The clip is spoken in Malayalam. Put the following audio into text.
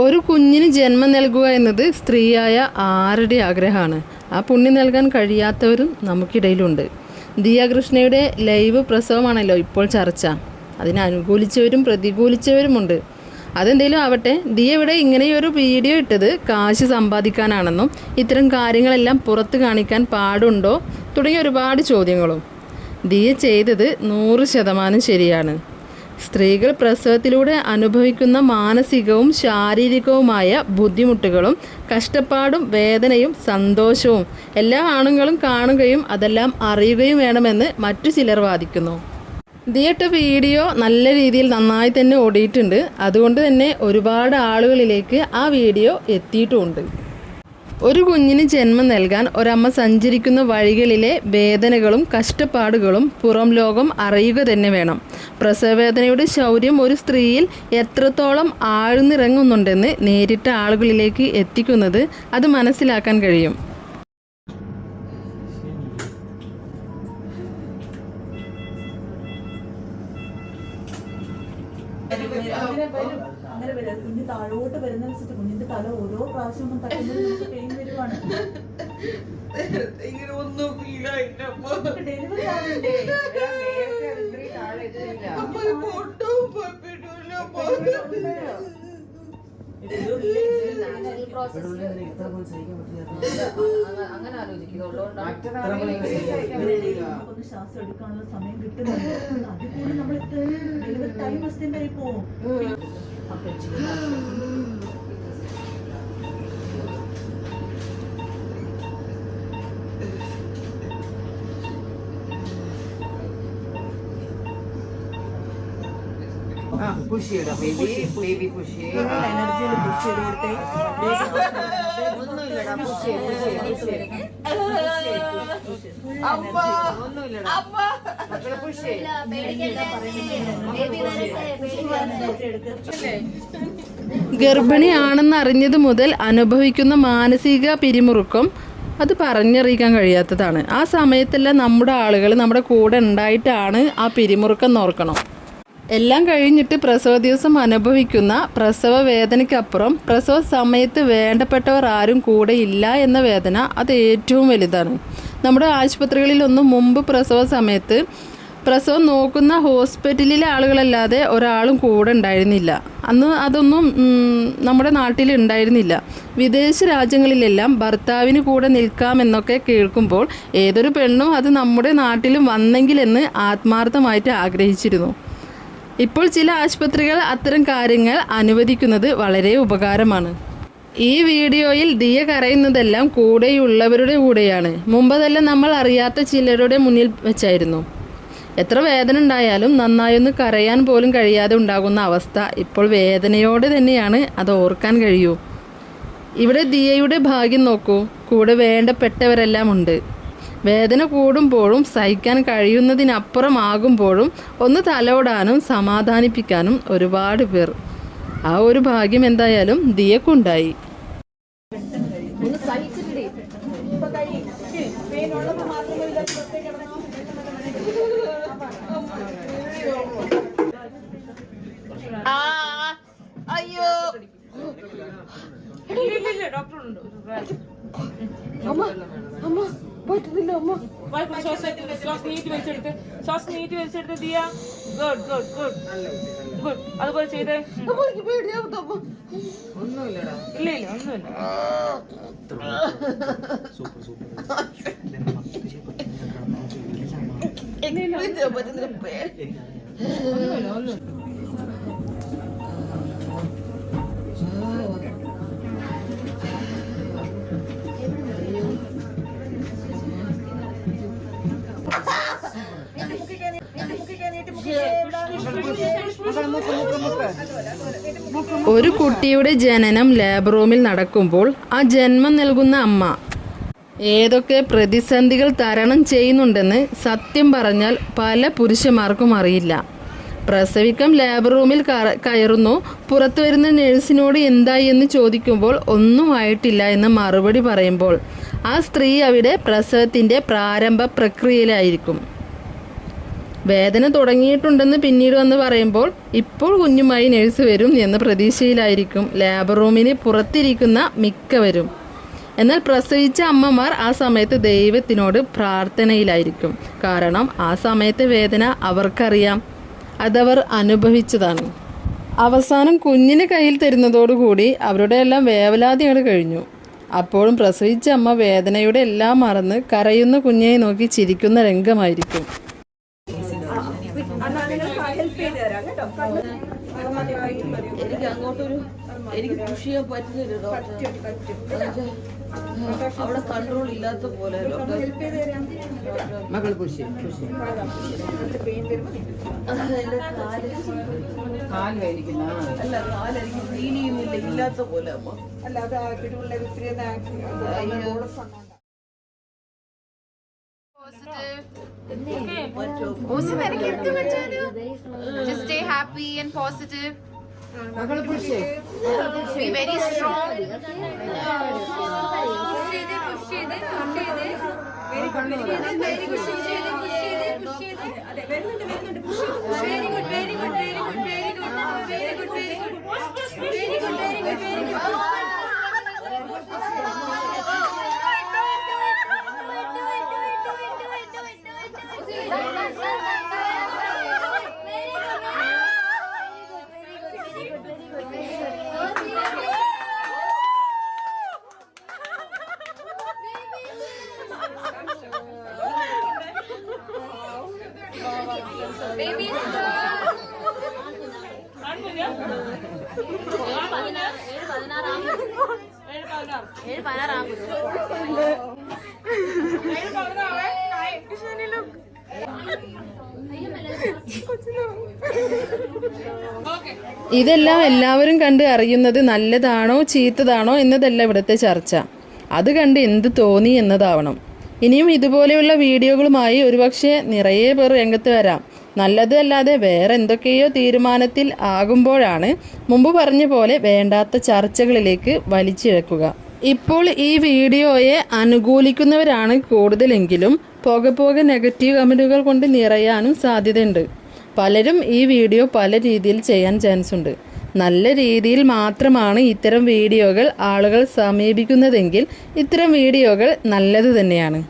ഒരു കുഞ്ഞിന് ജന്മം നൽകുക എന്നത് സ്ത്രീയായ ആരുടെ ആഗ്രഹമാണ്. ആ പുണ്യം നൽകാൻ കഴിയാത്തവരും നമുക്കിടയിലുണ്ട്. ദിയ കൃഷ്ണയുടെ ലൈവ് പ്രസവമാണല്ലോ ഇപ്പോൾ ചർച്ച. അതിനെ അനുകൂലിച്ചവരും പ്രതികൂലിച്ചവരുമുണ്ട്. അതെന്തേലും ആവട്ടെ, ദിയ ഇവിടെ ഇങ്ങനെയൊരു വീഡിയോ ഇട്ടത് കാശ് സമ്പാദിക്കാനാണെന്നും ഇത്തരം കാര്യങ്ങളെല്ലാം പുറത്ത് കാണിക്കാൻ പാടുണ്ടോ തുടങ്ങിയ ഒരുപാട് ചോദ്യങ്ങളും. ദിയ ചെയ്തത് 100% ശരിയാണ്. സ്ത്രീകൾ പ്രസവത്തിലൂടെ അനുഭവിക്കുന്ന മാനസികവും ശാരീരികവുമായ ബുദ്ധിമുട്ടുകളും കഷ്ടപ്പാടും വേദനയും സന്തോഷവും എല്ലാ ആണുങ്ങളും കാണുകയും അതെല്ലാം അറിയുകയും വേണമെന്ന് മറ്റു ചിലർ വാദിക്കുന്നു. ദിയട്ട വീഡിയോ നല്ല രീതിയിൽ നന്നായി തന്നെ ഓടിയിട്ടുണ്ട്. അതുകൊണ്ട് തന്നെ ഒരുപാട് ആളുകളിലേക്ക് ആ വീഡിയോ എത്തിയിട്ടുമുണ്ട്. ഒരു കുഞ്ഞിന് ജന്മം നൽകാൻ ഒരമ്മ സഞ്ചരിക്കുന്ന വഴികളിലെ വേദനകളും കഷ്ടപ്പാടുകളും പുറം ലോകം അറിയുക തന്നെ വേണം. പ്രസവവേദനയുടെ ശൗര്യം ഒരു സ്ത്രീയിൽ എത്രത്തോളം ആഴ്ന്നിറങ്ങുന്നുണ്ടെന്ന് നേരിട്ട ആളുകളിലേക്ക് എത്തിക്കുന്നത് അത് മനസ്സിലാക്കാൻ കഴിയും. അങ്ങനെ വരാം. കുഞ്ഞ് താഴോട്ട് വരുന്നതനുസരിച്ച് കുഞ്ഞിന്റെ തല ഓരോ പ്രാവശ്യം തട്ടുന്നത് പെയിൻ വരുവാണ്. ഡെലിവറി ആവണ്ടേ? അങ്ങനെ ആലോചിക്കുന്നുള്ളതുകൊണ്ട് ശ്വാസം എടുക്കാനുള്ള സമയം കിട്ടുന്നുണ്ട്. അതിൽ കൂടി നമ്മൾ ഡെലിവറി ടൈം എക്സ്റ്റെൻഡ് ആയി പോകും. പുഷ് ചെയ്യണം ബേബി, ബേബി പുഷ് ചെയ്യണം. എനർജിയിൽ പുഷ് ചെയ്ത് കൊടുത്തേ. ഒന്നുമില്ലടാ, പുഷ് ചെയ്യണം, പുഷ് ചെയ്യണം. ഒന്നുമില്ലടാ മക്കളെ, പുഷ് ചെയ്യണം. ഗർഭിണിയാണെന്ന് അറിഞ്ഞത് മുതൽ അനുഭവിക്കുന്ന മാനസിക പിരിമുറുക്കം അത് പറഞ്ഞറിയിക്കാൻ കഴിയാത്തതാണ്. ആ സമയത്തെല്ലാം നമ്മുടെ ആളുകൾ നമ്മുടെ കൂടെ ഉണ്ടായിട്ടാണ് ആ പിരിമുറുക്കം ഓർക്കണം. എല്ലാം കഴിഞ്ഞിട്ട് പ്രസവ ദിവസം അനുഭവിക്കുന്ന പ്രസവ വേദനയ്ക്കപ്പുറം പ്രസവ സമയത്ത് വേണ്ടപ്പെട്ടവർ ആരും കൂടെ ഇല്ല എന്ന വേദന അത് ഏറ്റവും വലുതാണ്. നമ്മുടെ ആശുപത്രികളിലൊന്നും മുമ്പ് പ്രസവ സമയത്ത് പ്രസവം നോക്കുന്ന ഹോസ്പിറ്റലിലെ ആളുകളല്ലാതെ ഒരാളും കൂടെ ഉണ്ടായിരുന്നില്ല. അന്ന് അതൊന്നും നമ്മുടെ നാട്ടിൽ ഉണ്ടായിരുന്നില്ല. വിദേശ രാജ്യങ്ങളിലെല്ലാം ഭർത്താവിന് കൂടെ നിൽക്കാമെന്നൊക്കെ കേൾക്കുമ്പോൾ ഏതൊരു പെണ്ണും അത് നമ്മുടെ നാട്ടിലും വന്നെങ്കിലെന്ന് ആത്മാർത്ഥമായിട്ട് ആഗ്രഹിച്ചിരുന്നു. ഇപ്പോൾ ചില ആശുപത്രികൾ അത്തരം കാര്യങ്ങൾ അനുവദിക്കുന്നത് വളരെ ഉപകാരമാണ്. ഈ വീഡിയോയിൽ ദിയ കരയുന്നതെല്ലാം കൂടെയുള്ളവരുടെ കൂടെയാണ്. മുമ്പതെല്ലാം നമ്മൾ അറിയാത്ത ചിലരുടെ മുന്നിൽ വെച്ചായിരുന്നു. എത്ര വേദന ഉണ്ടായാലും നന്നായൊന്ന് കരയാൻ പോലും കഴിയാതെ ഉണ്ടാകുന്ന അവസ്ഥ ഇപ്പോൾ വേദനയോടെ തന്നെയാണ് അത് ഓർക്കാൻ കഴിയൂ. ഇവിടെ ദിയയുടെ ഭാഗ്യം നോക്കൂ, കൂടെ വേണ്ടപ്പെട്ടവരെല്ലാം ഉണ്ട്. വേദന കൂടുമ്പോഴും സഹിക്കാൻ കഴിയുന്നതിനപ്പുറമാകുമ്പോഴും ഒന്ന് തലോടാനും സമാധാനിപ്പിക്കാനും ഒരുപാട് പേർ. ആ ഒരു ഭാഗ്യം എന്തായാലും ദിയക്കുണ്ടായി. അയ്യോ ഡോക്ടറുണ്ട്. അമ്മ പറ്റുന്നില്ല. അമ്മ ശ്വാസം നീട്ടി വലിച്ചെടുത്ത് Diya. Good good good good. അതുപോലെ ചെയ്തേ. ഒന്നുമില്ലടാ. ഇല്ല ഇല്ല ഒന്നുമില്ല. ഒരു കുട്ടിയുടെ ജനനം ലാബ് റൂമിൽ നടക്കുമ്പോൾ ആ ജന്മം നൽകുന്ന അമ്മ ഏതൊക്കെ പ്രതിസന്ധികൾ തരണം ചെയ്യുന്നുണ്ടെന്ന് സത്യം പറഞ്ഞാൽ പല പുരുഷന്മാർക്കും അറിയില്ല. പ്രസവിക്കാൻ ലാബ് റൂമിൽ കയറുന്നു. പുറത്തു വരുന്ന നഴ്സിനോട് എന്തായി എന്ന് ചോദിക്കുമ്പോൾ ഒന്നും ആയിട്ടില്ല എന്ന് മറുപടി പറയുമ്പോൾ ആ സ്ത്രീ അവിടെ പ്രസവത്തിൻ്റെ പ്രാരംഭ പ്രക്രിയയിലായിരിക്കും. വേദന തുടങ്ങിയിട്ടുണ്ടെന്ന് പിന്നീട് വന്ന് പറയുമ്പോൾ ഇപ്പോൾ കുഞ്ഞുമായി നഴ്സ് വരും എന്ന പ്രതീക്ഷയിലായിരിക്കും ലേബർ റൂമിന് പുറത്തിരിക്കുന്ന മിക്കവരും. എന്നാൽ പ്രസവിച്ച അമ്മമാർ ആ സമയത്ത് ദൈവത്തിനോട് പ്രാർത്ഥനയിലായിരിക്കും. കാരണം ആ സമയത്തെ വേദന അവർക്കറിയാം, അതവർ അനുഭവിച്ചതാണ്. അവസാനം കുഞ്ഞിനെ കയ്യിൽ തരുന്നതോടുകൂടി അവരുടെ എല്ലാം വേവലാതികൾ കഴിഞ്ഞു. അപ്പോഴും പ്രസവിച്ച അമ്മ വേദനയുടെ എല്ലാം മറന്ന് കരയുന്ന കുഞ്ഞിനെ നോക്കി ചിരിക്കുന്ന രംഗമായിരിക്കും. എനിക്ക് അങ്ങോട്ടൊരു എനിക്ക് പുഷ് ചെയ്യാൻ പറ്റുന്നില്ല ഡോക്ടർ. അവിടെ കൺട്രോൾ ഇല്ലാത്ത പോലെ മകൾ പുഷ് അല്ല കാലെനിക്ക് ഫീൽ ചെയ്യുന്നില്ല, ഇല്ലാത്ത പോലെ അമ്മ. Just stay happy and positive. Be very strong. ഇതെല്ലാം എല്ലാവരും കണ്ട് അറിയുന്നത് നല്ലതാണോ ചീത്തതാണോ എന്നതല്ല ഇവിടുത്തെ ചർച്ച. അത് കണ്ട് എന്ത് തോന്നി എന്നതാവണം. ഇനിയും ഇതുപോലെയുള്ള വീഡിയോകളുമായി ഒരുപക്ഷെ നിറയെ പേർ രംഗത്ത് വരാം. നല്ലതല്ലാതെ വേറെ എന്തൊക്കെയോ തീരുമാനത്തിൽ ആകുമ്പോഴാണ് മുമ്പ് പറഞ്ഞ പോലെ വേണ്ടാത്ത ചർച്ചകളിലേക്ക് വലിച്ചിഴക്കുക. ഇപ്പോൾ ഈ വീഡിയോയെ അനുകൂലിക്കുന്നവരാണ് കൂടുതലെങ്കിലും പോകെ പോകെ നെഗറ്റീവ് കമൻറ്റുകൾ കൊണ്ട് നിറയാനും സാധ്യതയുണ്ട്. പലരും ഈ വീഡിയോ പല രീതിയിൽ ചെയ്യാൻ ചാൻസ് ഉണ്ട്. നല്ല രീതിയിൽ മാത്രമാണ് ഇത്തരം വീഡിയോകൾ ആളുകൾ സമീപിക്കുന്നതെങ്കിൽ ഇത്തരം വീഡിയോകൾ നല്ലത് തന്നെയാണ്.